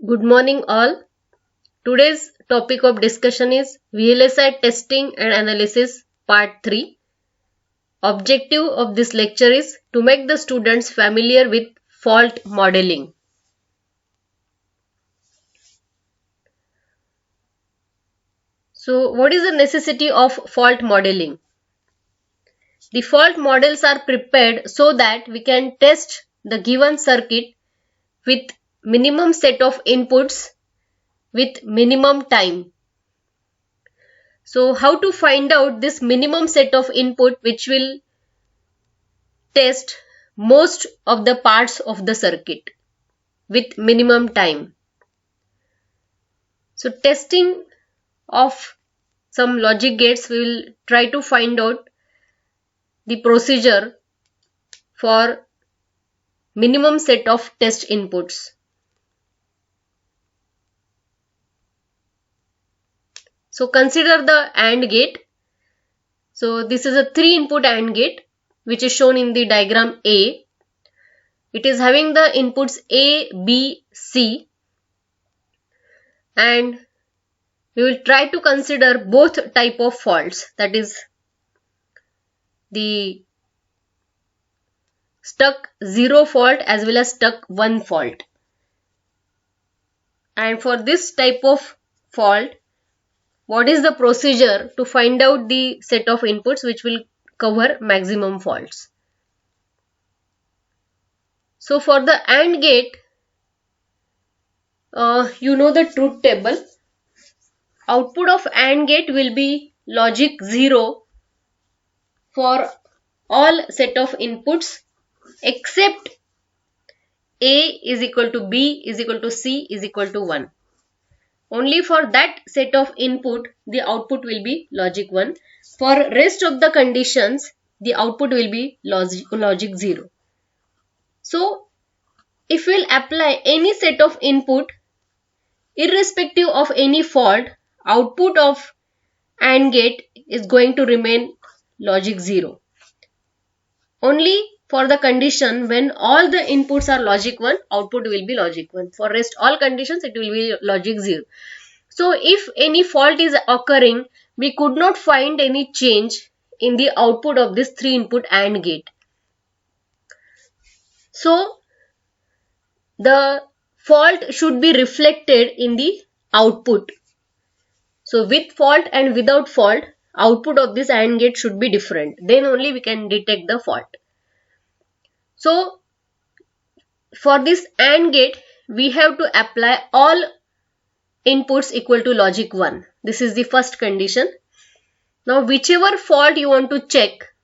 Good morning all. Today's topic of discussion is VLSI testing and analysis part 3. Objective of this lecture is to make the students familiar with fault modeling. So what is the necessity of fault modeling? The fault models are prepared so that we can test the given circuit with minimum set of inputs with minimum time. So how to find out this minimum set of input which will test most of the parts of the circuit with minimum time. So testing of some logic gates, we will try to find out the procedure for minimum set of test inputs. So consider the AND gate. So this is a 3-input AND gate which is shown in the diagram A. It is having the inputs A, B, C, and we will try to consider both type of faults, that is the stuck 0 fault as well as stuck 1 fault. And for this type of fault, what is the procedure to find out the set of inputs which will cover maximum faults? So for the AND gate, you know the truth table. Output of AND gate will be logic 0 for all set of inputs except A is equal to B is equal to C is equal to 1. Only for that set of input the output will be logic 1. For rest of the conditions the output will be logic 0. So if we will apply any set of input irrespective of any fault, output of AND gate is going to remain logic 0. Only for the condition when all the inputs are logic 1, output will be logic 1. For rest all conditions it will be logic 0. So if any fault is occurring, we could not find any change in the output of this 3-input AND gate. So the fault should be reflected in the output. So with fault and without fault, output of this AND gate should be different. Then only we can detect the fault. So for this AND gate, we have to apply all inputs equal to logic 1. This is the first condition. Now whichever fault you want to check,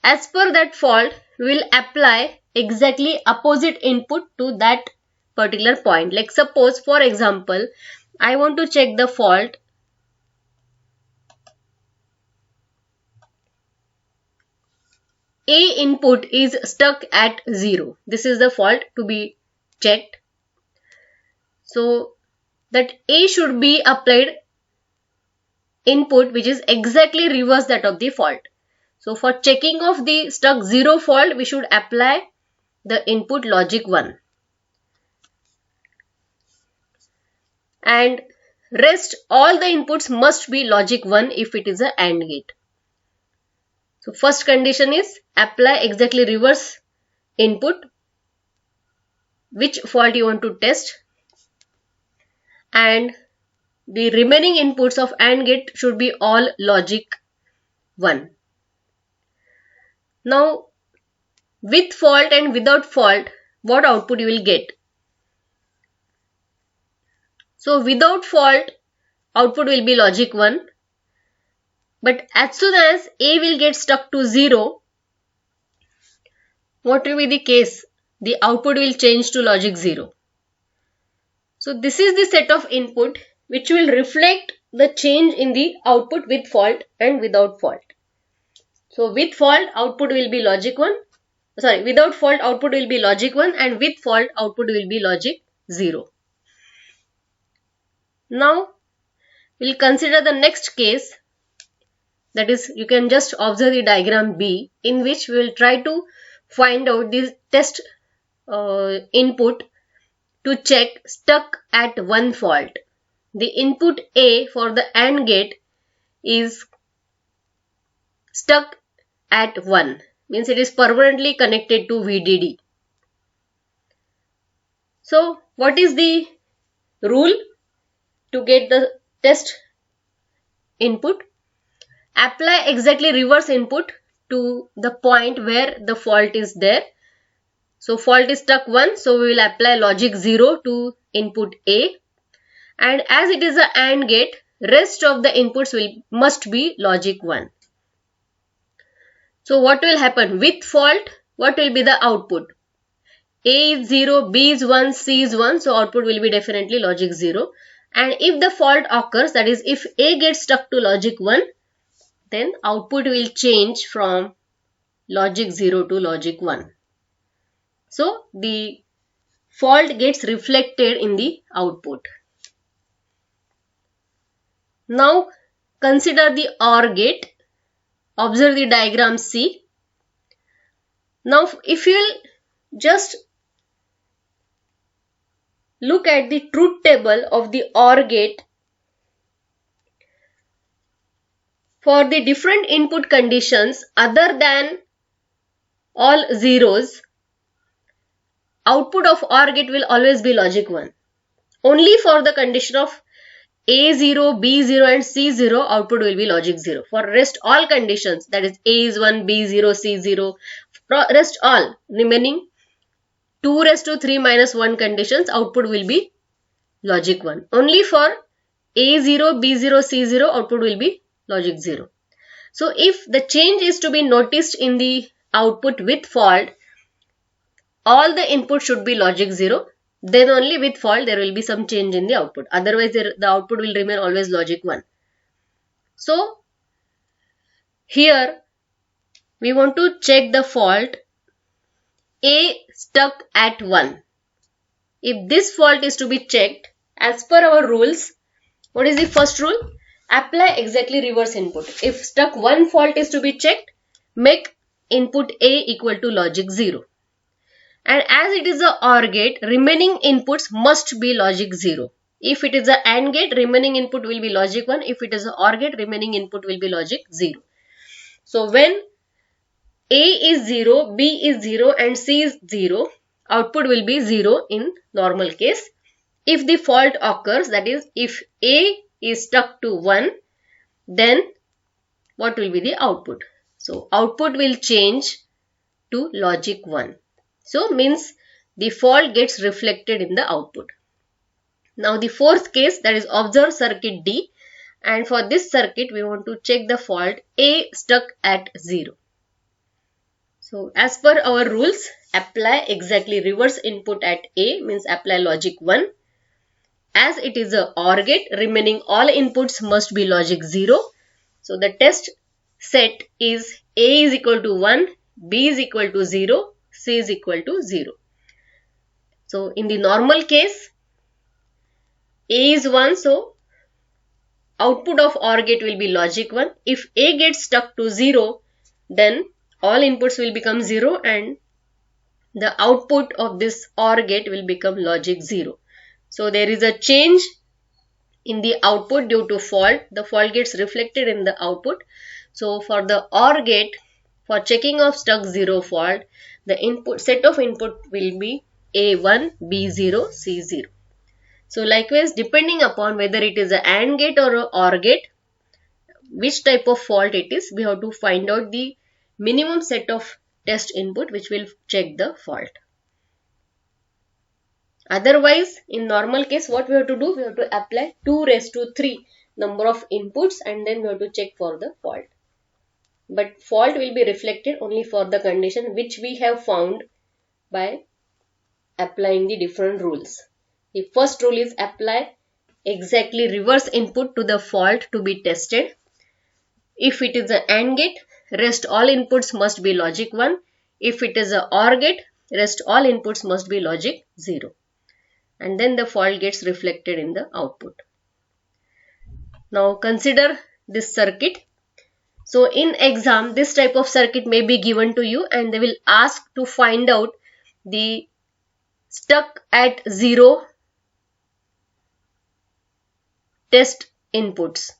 as per that fault, we will apply exactly opposite input to that particular point. Like suppose, for example, I want to check the fault A input is stuck at 0. This is the fault to be checked. So that A should be applied input which is exactly reverse that of the fault. So for checking of the stuck 0 fault, we should apply the input logic 1. And rest all the inputs must be logic 1 if it is a AND gate. So first condition is apply exactly reverse input, which fault you want to test, and the remaining inputs of AND gate should be all logic 1. Now with fault and without fault, what output you will get? So without fault, output will be logic 1. But as soon as A will get stuck to 0, what will be the case? The output will change to logic 0. So this is the set of input which will reflect the change in the output with fault and without fault. So with fault, output will be logic 1. Sorry, without fault, output will be logic 1, and with fault, output will be logic 0. Now we'll consider the next case. That is, you can just observe the diagram B, in which we will try to find out the test input to check stuck at one fault. The input A for the AND gate is stuck at 1, means it is permanently connected to VDD. So what is the rule to get the test input? Apply exactly reverse input to the point where the fault is there. So fault is stuck 1, so we will apply logic 0 to input A, and as it is a AND gate, rest of the inputs must be logic 1. So what will happen? With fault, what will be the output? A is 0, B is 1, C is 1, so output will be definitely logic 0. And if the fault occurs, that is if A gets stuck to logic 1, then output will change from logic 0 to logic 1. So the fault gets reflected in the output. Now consider the OR gate. Observe the diagram C. Now if you will just look at the truth table of the OR gate, for the different input conditions other than all zeros, output of OR gate will always be logic 1. Only for the condition of A0, B0 and C0, output will be logic 0. For rest all conditions, that is A is 1, B0, C0, rest all remaining 2 raised to 3 minus 1 conditions, output will be logic 1. Only for A0, B0, C0, output will be logic 0. So if the change is to be noticed in the output with fault, all the input should be logic 0. Then only with fault there will be some change in the output. Otherwise the output will remain always logic 1. So here we want to check the fault A stuck at 1. If this fault is to be checked, as per our rules, what is the first rule? Apply exactly reverse input. If stuck 1 fault is to be checked, make input A equal to logic 0. And as it is a OR gate, remaining inputs must be logic 0. If it is a AND gate, remaining input will be logic 1. If it is a OR gate, remaining input will be logic 0. So when A is 0, B is 0 and C is 0, output will be 0 in normal case. If the fault occurs, that is if A is stuck to 1, then what will be the output? So output will change to logic 1. So means the fault gets reflected in the output. Now the fourth case, that is observe circuit D, and for this circuit we want to check the fault A stuck at 0. So as per our rules, apply exactly reverse input at A, means apply logic 1. As it is a OR gate, remaining all inputs must be logic 0. So the test set is A is equal to 1, B is equal to 0, C is equal to 0. So in the normal case, A is 1, so output of OR gate will be logic 1. If A gets stuck to 0, then all inputs will become 0 and the output of this OR gate will become logic 0. So there is a change in the output due to fault. The fault gets reflected in the output. So for the OR gate, for checking of stuck 0 fault, the input set of input will be A1, B0, C0. So likewise, depending upon whether it is an AND gate or an OR gate, which type of fault it is, we have to find out the minimum set of test input which will check the fault. Otherwise, in normal case, what we have to do? We have to apply 2 raised to 3 number of inputs and then we have to check for the fault. But fault will be reflected only for the condition which we have found by applying the different rules. The first rule is apply exactly reverse input to the fault to be tested. If it is an AND gate, rest all inputs must be logic 1. If it is an OR gate, rest all inputs must be logic 0. And then the fault gets reflected in the output. Now consider this circuit. So in exam, this type of circuit may be given to you and they will ask to find out the stuck at 0 test inputs.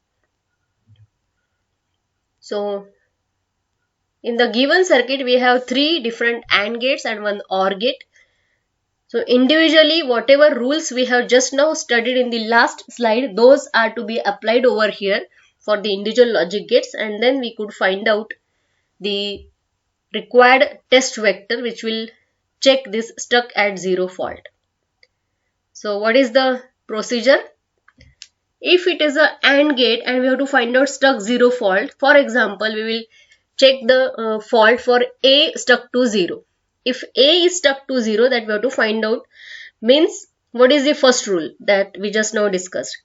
So in the given circuit we have 3 different AND gates and 1 OR gate. So individually whatever rules we have just now studied in the last slide, those are to be applied over here for the individual logic gates, and then we could find out the required test vector which will check this stuck at 0 fault. So what is the procedure? If it is a AND gate and we have to find out stuck 0 fault, for example, we will check the fault for A stuck to 0. If A is stuck to 0, that we have to find out, means what is the first rule that we just now discussed?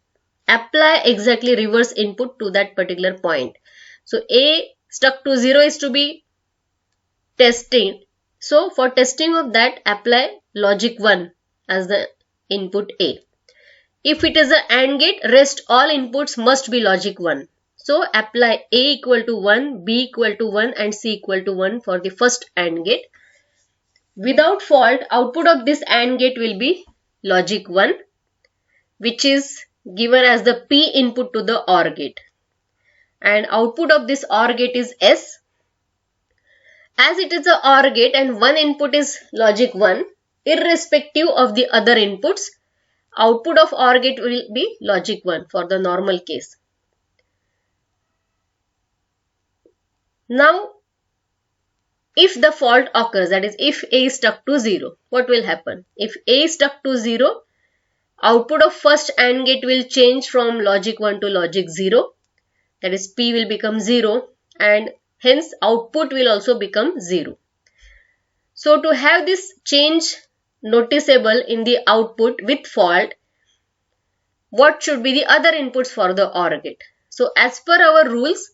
Apply exactly reverse input to that particular point. So A stuck to 0 is to be tested. So for testing of that, apply logic 1 as the input A. If it is an AND gate, rest all inputs must be logic 1. So apply A equal to 1, B equal to 1 and C equal to 1 for the first AND gate. Without fault, output of this AND gate will be logic 1, which is given as the P input to the OR gate. And output of this OR gate is S. As it is a OR gate and one input is logic 1, irrespective of the other inputs, output of OR gate will be logic 1 for the normal case. Now, if the fault occurs, that is if A is stuck to 0, what will happen? If A is stuck to 0, output of first AND gate will change from logic 1 to logic 0. That is P will become 0 and hence output will also become 0. So to have this change noticeable in the output with fault, what should be the other inputs for the OR gate? So as per our rules,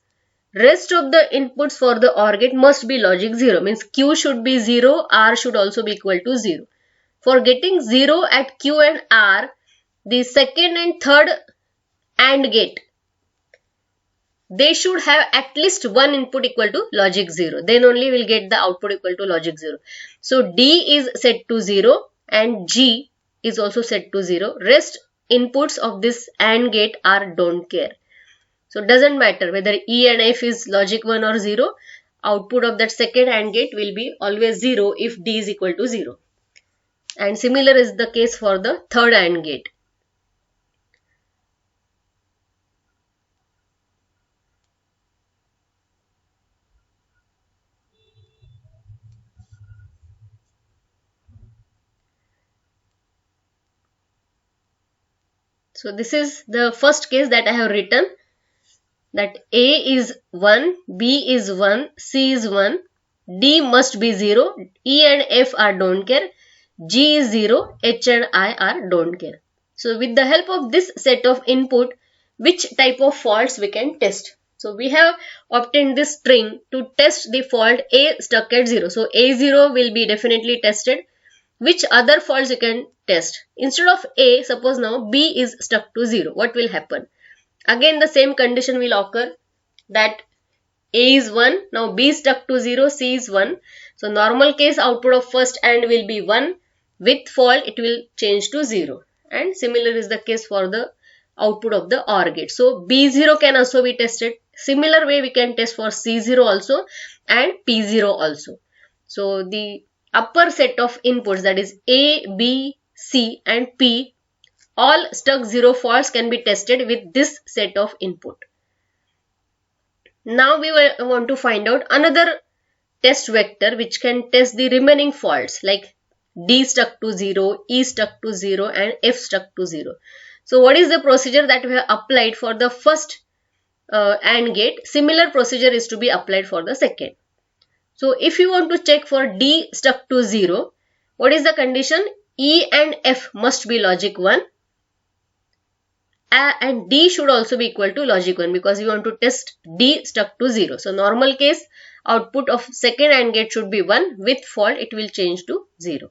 rest of the inputs for the OR gate must be logic 0. Means Q should be 0, R should also be equal to 0. For getting 0 at Q and R, the second and third AND gate, they should have at least one input equal to logic 0. Then only we'll get the output equal to logic 0. So D is set to 0 and G is also set to 0. Rest inputs of this AND gate are don't care. So doesn't matter whether E and F is logic 1 or 0. Output of that second AND gate will be always 0 if D is equal to 0. And similar is the case for the third AND gate. So this is the first case that I have written, that A is 1, B is 1, C is 1, D must be 0, E and F are don't care, G is 0, H and I are don't care. So with the help of this set of input, which type of faults we can test? So we have obtained this string to test the fault A stuck at 0. So A0 will be definitely tested. Which other faults you can test? Instead of A, suppose now B is stuck to 0. What will happen? Again the same condition will occur, that A is 1, now B is stuck to 0, C is 1. So normal case output of first AND will be 1. With fault it will change to 0. And similar is the case for the output of the OR gate. So B0 can also be tested. Similar way we can test for C0 also and P0 also. So the upper set of inputs, that is A, B, C and P, all stuck 0 faults can be tested with this set of input. Now we want to find out another test vector which can test the remaining faults, like D stuck to 0, E stuck to 0 and F stuck to 0. So what is the procedure that we have applied for the first AND gate? Similar procedure is to be applied for the second. So if you want to check for D stuck to 0, what is the condition? E and F must be logic 1 and D should also be equal to logic 1 because we want to test D stuck to 0. So normal case output of second AND gate should be 1, with fault it will change to 0.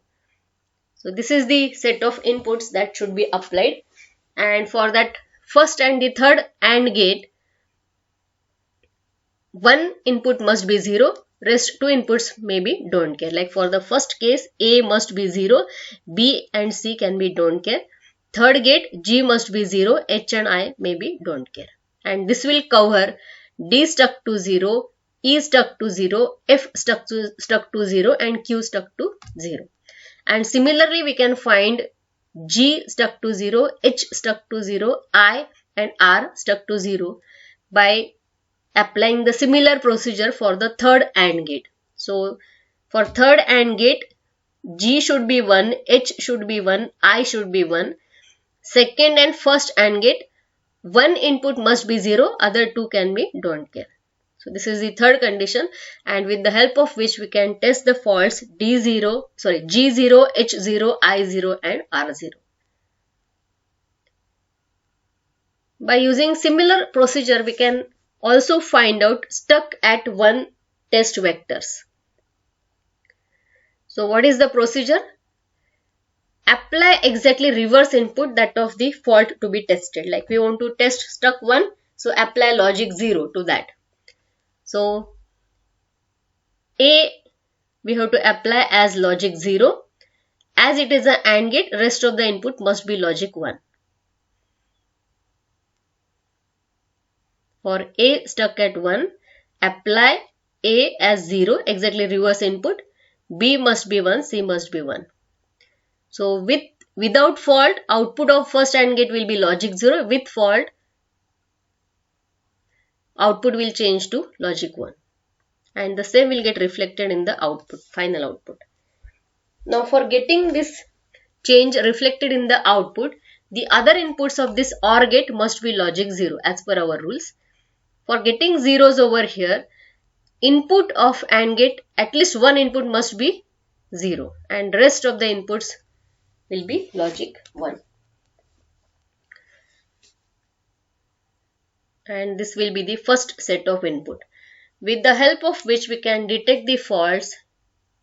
So this is the set of inputs that should be applied, and for that first and the third AND gate, one input must be 0 rest two inputs maybe don't care. Like for the first case, A must be 0, B and C can be don't care. Third gate, G must be 0, H and I maybe don't care. And this will cover D stuck to 0, E stuck to 0, F stuck to 0 and Q stuck to 0. And similarly we can find G stuck to 0, H stuck to 0, I and R stuck to 0 by applying the similar procedure for the third AND gate. So for third AND gate, G should be 1, H should be 1, I should be 1. Second and first AND gate, one input must be 0, other two can be don't care. So this is the third condition, and with the help of which we can test the faults G0, H0, I0 and R0. By using similar procedure, we can also find out stuck at 1 test vectors. So what is the procedure? Apply exactly reverse input that of the fault to be tested. Like we want to test stuck 1, so apply logic 0 to that. So A we have to apply as logic 0. As it is an AND gate, rest of the input must be logic 1. For A stuck at 1, apply A as 0, exactly reverse input. B must be 1, C must be 1. So without fault, output of first AND gate will be logic 0. With fault, output will change to logic 1. And the same will get reflected in the output, final output. Now for getting this change reflected in the output, the other inputs of this OR gate must be logic 0 as per our rules. For getting zeros over here, input of AND gate, at least one input must be 0 and rest of the inputs will be logic 1. And this will be the first set of input, with the help of which we can detect the faults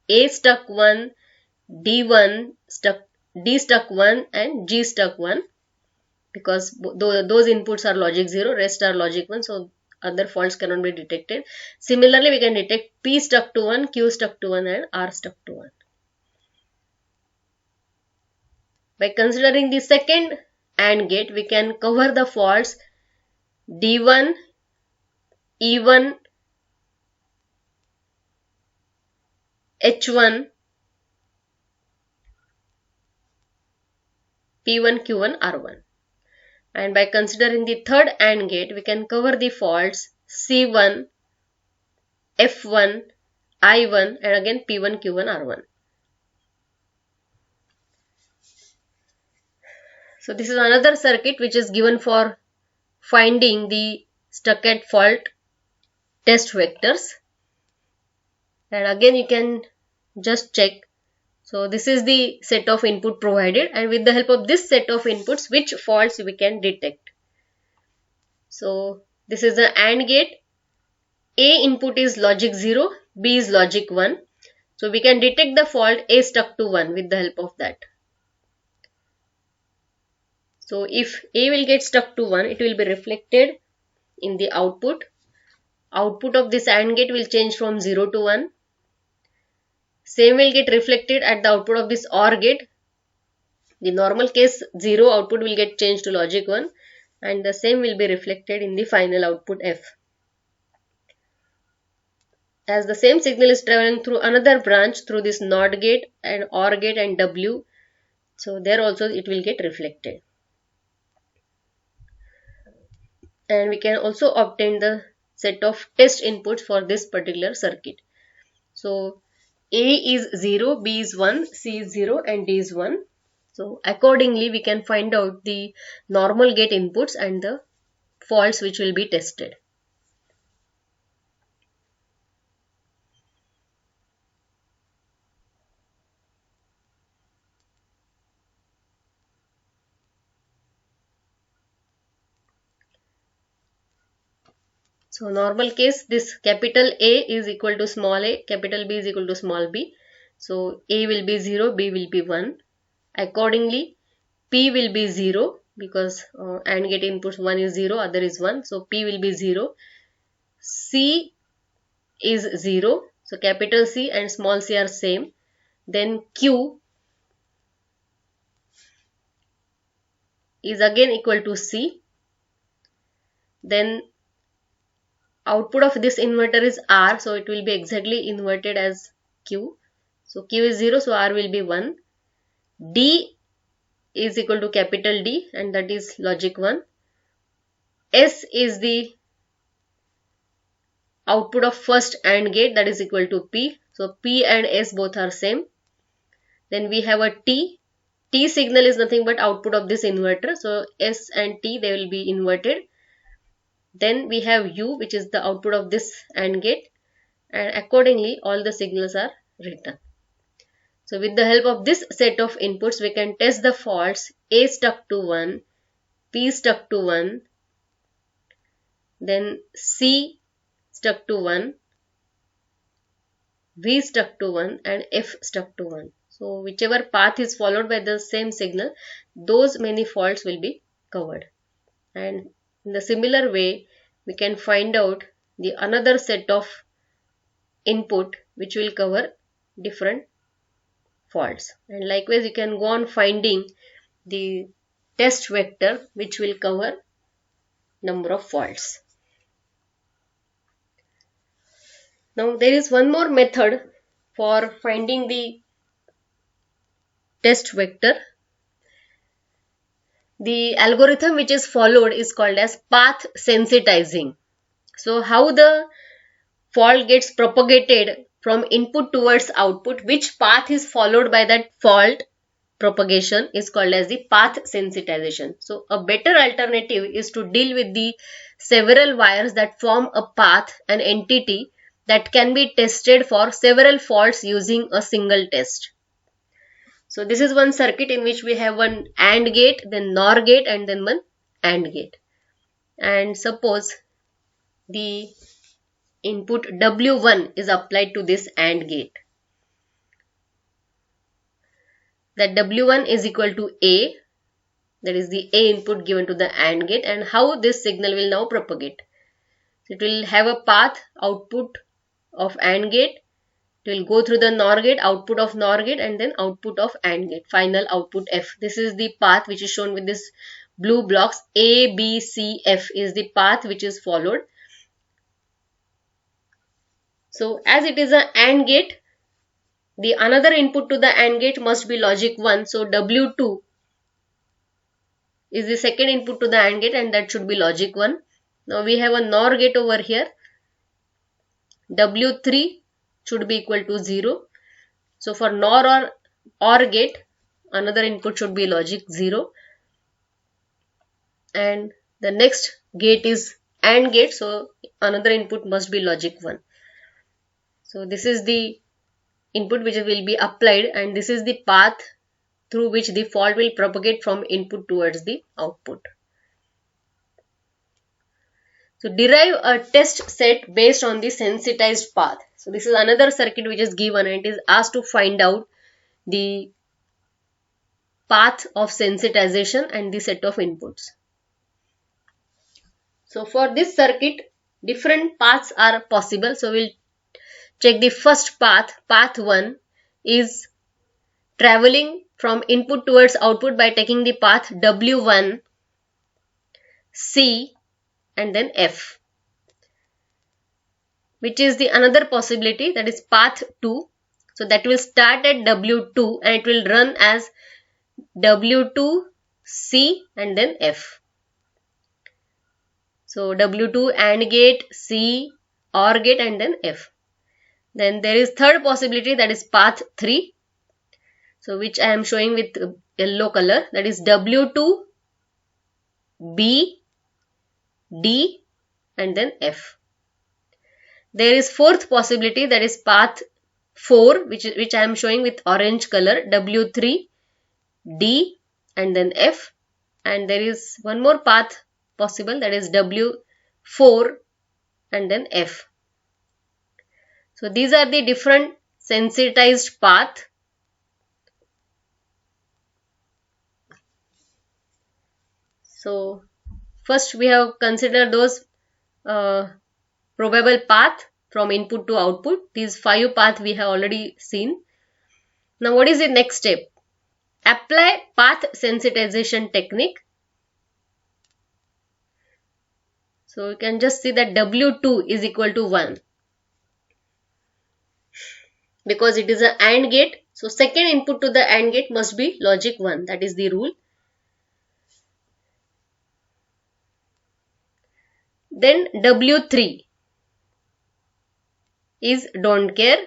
A stuck 1, D stuck 1 and G stuck 1, because those inputs are logic 0, rest are logic 1, so other faults cannot be detected. Similarly, we can detect P stuck to 1, Q stuck to 1 and R stuck to 1. By considering the second AND gate, we can cover the faults D1, E1, H1, P1, Q1, R1. And by considering the third AND gate, we can cover the faults C1, F1, I1 and again P1, Q1, R1. So this is another circuit which is given for finding the stuck at fault test vectors. And again you can just check. So this is the set of input provided, and with the help of this set of inputs, which faults we can detect. So this is an AND gate. A input is logic 0, B is logic 1. So we can detect the fault A stuck to 1 with the help of that. So if A will get stuck to 1, it will be reflected in the output. Output of this AND gate will change from 0 to 1. Same will get reflected at the output of this OR gate. The normal case 0 output will get changed to logic 1, and the same will be reflected in the final output F. As the same signal is traveling through another branch through this NOT gate and OR gate and W, so there also it will get reflected. And we can also obtain the set of test inputs for this particular circuit. So A is 0, B is 1, C is 0 and D is 1. So accordingly we can find out the normal gate inputs and the faults which will be tested. So normal case, this capital A is equal to small a, capital B is equal to small b. So A will be 0, B will be 1. Accordingly, P will be 0 because AND gate inputs, one is 0, other is 1. So P will be 0. C is 0. So capital C and small c are same. Then Q is again equal to C. Then output of this inverter is R, so it will be exactly inverted as Q. So Q is 0, so R will be 1. D is equal to capital D, and that is logic 1. S is the output of first AND gate, that is equal to P. So P and S both are same. Then we have a T. T signal is nothing but output of this inverter. So S and T, they will be inverted. Then we have U, which is the output of this AND gate, and accordingly all the signals are written. So with the help of this set of inputs, we can test the faults A stuck to 1, P stuck to 1, then C stuck to 1, V stuck to 1, and F stuck to 1. So whichever path is followed by the same signal, those many faults will be covered. And in the similar way, we can find out the another set of input which will cover different faults. And likewise, you can go on finding the test vector which will cover number of faults. Now there is one more method for finding the test vector. The algorithm which is followed is called as path sensitizing. So how the fault gets propagated from input towards output, which path is followed by that fault propagation is called as the path sensitization. So a better alternative is to deal with the several wires that form a path, an entity that can be tested for several faults using a single test. So this is one circuit in which we have one AND gate, then NOR gate, and then one AND gate. And suppose the input W1 is applied to this AND gate. That W1 is equal to A, that is the A input given to the AND gate, and how this signal will now propagate. It will have a path, output of AND gate, it will go through the NOR gate, output of NOR gate, and then output of AND gate, final output F. This is the path which is shown with this blue blocks. A, B, C, F is the path which is followed. So as it is an AND gate, the another input to the AND gate must be logic 1. So W2 is the second input to the AND gate, and that should be logic 1. Now we have a NOR gate over here. W3 should be equal to 0. So for NOR or OR gate, another input should be logic 0. And the next gate is AND gate, so another input must be logic 1. So this is the input which will be applied, and this is the path through which the fault will propagate from input towards the output. So derive a test set based on the sensitized path. So this is another circuit which is given, and it is asked to find out the path of sensitization and the set of inputs. So for this circuit, different paths are possible. So we'll check the first path. Path 1 is traveling from input towards output by taking the path W1, C, and then F, which is the another possibility, that is path 2. So that will start at W2 and it will run as W2, C, and then F. So W2 AND gate, C, OR gate, and then F. Then there is third possibility, that is path 3. So which I am showing with yellow color, that is W2, B, D, and then F. There is fourth possibility, that is path 4, which I am showing with orange color, W3, D, and then F. And there is one more path possible, that is W4 and then F. So these are the different sensitized path. So first we have considered those probable path from input to output. These 5 paths we have already seen. Now what is the next step? Apply path sensitization technique. So you can just see that W2 is equal to 1. Because it is an AND gate, so second input to the AND gate must be logic 1. That is the rule. Then W3 is don't care.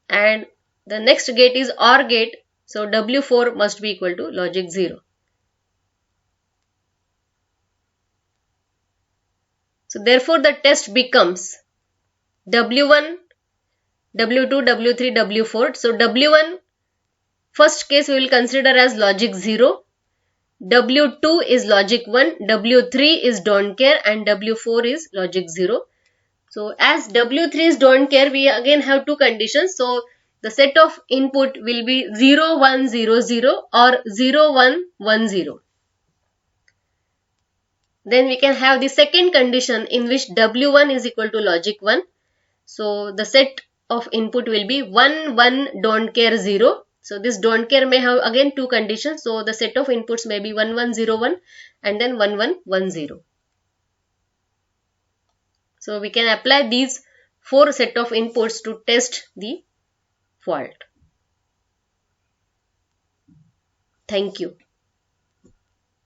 And the next gate is OR gate. So W4 must be equal to logic 0. So therefore the test becomes W1, W2, W3, W4. So W1 first case we will consider as logic 0. W2 is logic 1, W3 is don't care, and W4 is logic 0. So as W3 is don't care, we again have two conditions. So the set of input will be 0, 1, 0, 0 or 0, 1, 1, 0. Then we can have the second condition in which W1 is equal to logic 1. So the set of input will be 1, 1, don't care, 0. So this don't care may have again two conditions. So the set of inputs may be 1, 1, 0, 1 and then 1, 1, 1, 0. So we can apply these 4 set of inputs to test the fault. Thank you.